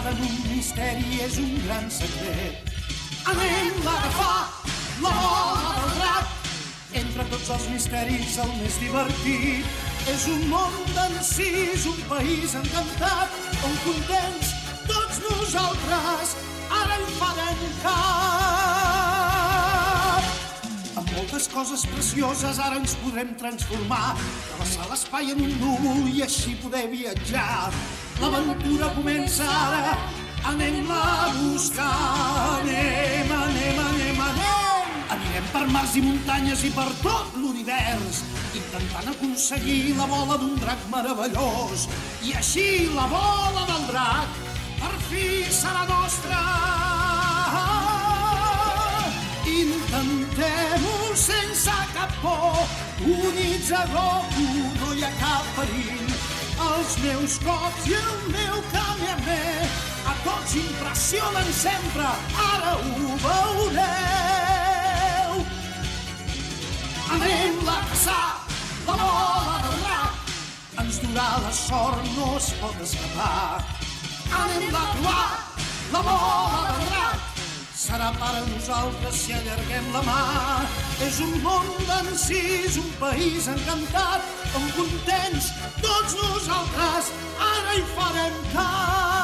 entrada en un misteri, és un gran secret. Anem a agafar la bola del drac. Entre tots els misteris el més divertit és un món d'encís, un país encantat on contents tots nosaltres ara hi farem cap. Amb moltes coses precioses ara ens podrem transformar, travessar l'espai en un núvol i així poder viatjar. L'aventura comença ara, anem-la a buscar. Anem. Anirem per mars i muntanyes i per tot l'univers, intentant aconseguir la bola d'un drac meravellós. I així la bola del drac per fi serà nostra. Intentem-ho sense cap por, units a Goku no hi ha cap perill. Els meus cops i el meu Kamehameha a tots impressionen sempre, ara ho veureu. Anem-la a caçar, la bola del drac, ens durà la sort, no es pot escapar. Anem-la a trobar, la bola del drac, serà per a nosaltres si allarguem la mà. És un món d'encís, un país encantat, on contents tots nosaltres ara hi farem cap.